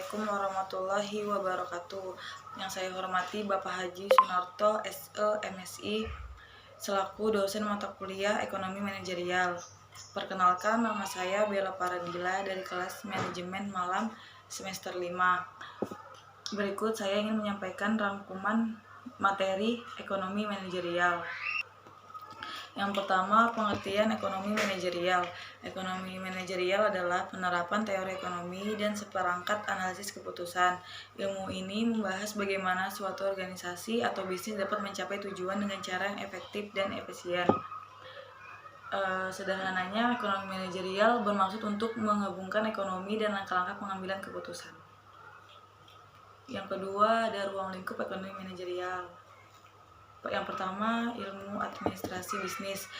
Assalamualaikum warahmatullahi wabarakatuh. Yang saya hormati Bapak Haji Sunarto, SE, MSI, selaku dosen mata kuliah Ekonomi Manajerial. Perkenalkan, nama saya Bella Paradila dari kelas Manajemen Malam semester 5. Berikut saya ingin menyampaikan rangkuman materi Ekonomi Manajerial. Yang pertama, pengertian ekonomi manajerial. Ekonomi manajerial adalah penerapan teori ekonomi dan seperangkat analisis keputusan. Ilmu ini membahas bagaimana suatu organisasi atau bisnis dapat mencapai tujuan dengan cara yang efektif dan efisien. Sederhananya, ekonomi manajerial bermaksud untuk menggabungkan ekonomi dan langkah-langkah pengambilan keputusan. Yang kedua, ada ruang lingkup ekonomi manajerial. Yang pertama, ilmu administrasi bisnis.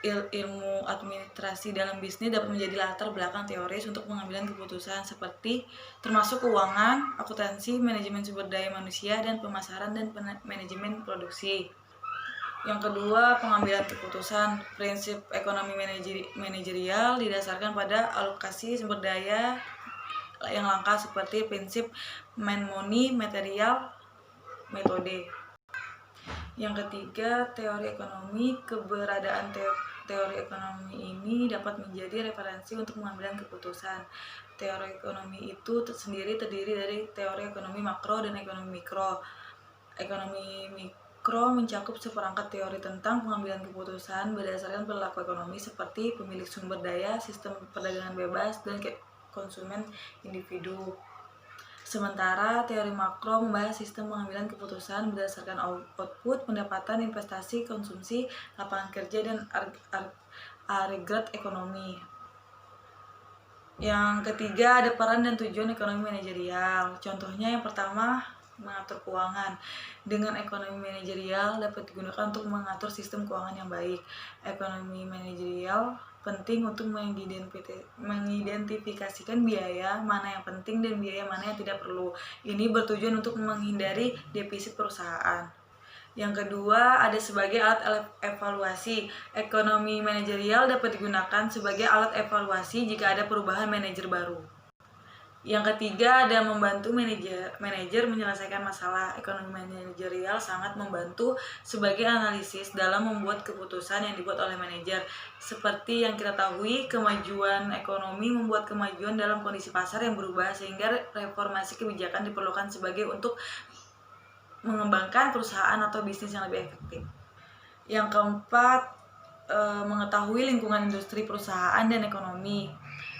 Ilmu administrasi dalam bisnis dapat menjadi latar belakang teoris untuk pengambilan keputusan seperti termasuk keuangan, akuntansi, manajemen sumber daya manusia, dan pemasaran dan manajemen produksi. Yang kedua, pengambilan keputusan. Prinsip ekonomi manajerial didasarkan pada alokasi sumber daya yang langka seperti prinsip man money, material, metode. Yang ketiga, teori ekonomi. Keberadaan teori ekonomi ini dapat menjadi referensi untuk pengambilan keputusan. Teori ekonomi itu sendiri terdiri dari teori ekonomi makro dan ekonomi mikro. Ekonomi mikro mencakup seperangkat teori tentang pengambilan keputusan berdasarkan perilaku ekonomi seperti pemilik sumber daya, sistem perdagangan bebas, dan konsumen individu. Sementara teori makro membahas sistem pengambilan keputusan berdasarkan output, pendapatan, investasi, konsumsi, lapangan kerja, dan agregat ekonomi. Yang ketiga, ada peran dan tujuan ekonomi manajerial. Contohnya yang pertama, mengatur keuangan. Dengan ekonomi manajerial dapat digunakan untuk mengatur sistem keuangan yang baik. Ekonomi manajerial penting untuk mengidentifikasikan biaya mana yang penting dan biaya mana yang tidak perlu. Ini bertujuan untuk menghindari defisit perusahaan. Yang kedua, ada sebagai alat evaluasi. Ekonomi manajerial dapat digunakan sebagai alat evaluasi jika ada perubahan manajer baru. Yang ketiga, ada membantu manajer menyelesaikan masalah. Ekonomi manajerial sangat membantu sebagai analisis dalam membuat keputusan yang dibuat oleh manajer. Seperti yang kita tahui, kemajuan ekonomi membuat kemajuan dalam kondisi pasar yang berubah, sehingga reformasi kebijakan diperlukan sebagai untuk mengembangkan perusahaan atau bisnis yang lebih efektif. Yang keempat, mengetahui lingkungan industri, perusahaan, dan ekonomi.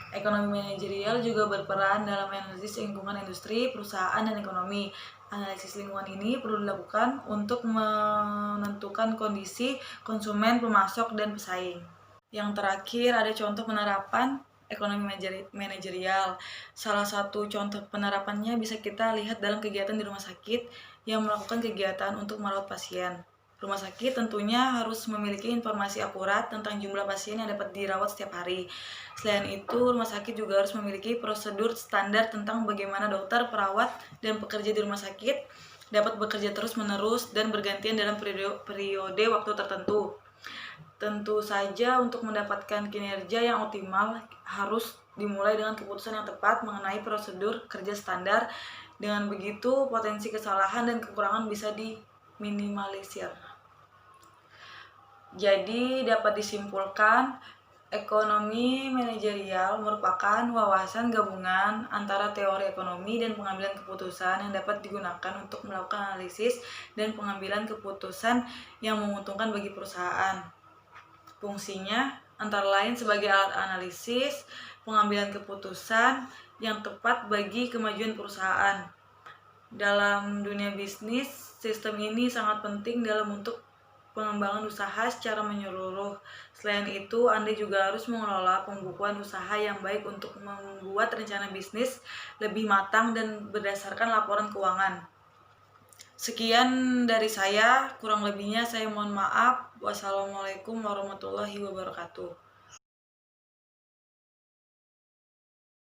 Ekonomi manajerial juga berperan dalam analisis lingkungan industri, perusahaan, dan ekonomi. Analisis lingkungan ini perlu dilakukan untuk menentukan kondisi konsumen, pemasok, dan pesaing. Yang terakhir, ada contoh penerapan ekonomi manajerial. Salah satu contoh penerapannya bisa kita lihat dalam kegiatan di rumah sakit yang melakukan kegiatan untuk merawat pasien. Rumah sakit tentunya harus memiliki informasi akurat tentang jumlah pasien yang dapat dirawat setiap hari. Selain itu, rumah sakit juga harus memiliki prosedur standar tentang bagaimana dokter, perawat, dan pekerja di rumah sakit dapat bekerja terus-menerus dan bergantian dalam periode waktu tertentu. Tentu saja untuk mendapatkan kinerja yang optimal harus dimulai dengan keputusan yang tepat mengenai prosedur kerja standar. Dengan begitu, potensi kesalahan dan kekurangan bisa diminimalisir. Jadi dapat disimpulkan, ekonomi manajerial merupakan wawasan gabungan antara teori ekonomi dan pengambilan keputusan yang dapat digunakan untuk melakukan analisis dan pengambilan keputusan yang menguntungkan bagi perusahaan. Fungsinya antara lain sebagai alat analisis, pengambilan keputusan yang tepat bagi kemajuan perusahaan. Dalam dunia bisnis, sistem ini sangat penting dalam untuk pengembangan usaha secara menyeluruh. Selain itu, Anda juga harus mengelola pembukuan usaha yang baik untuk membuat rencana bisnis lebih matang dan berdasarkan laporan keuangan. Sekian dari saya, kurang lebihnya saya mohon maaf. Wassalamualaikum warahmatullahi wabarakatuh.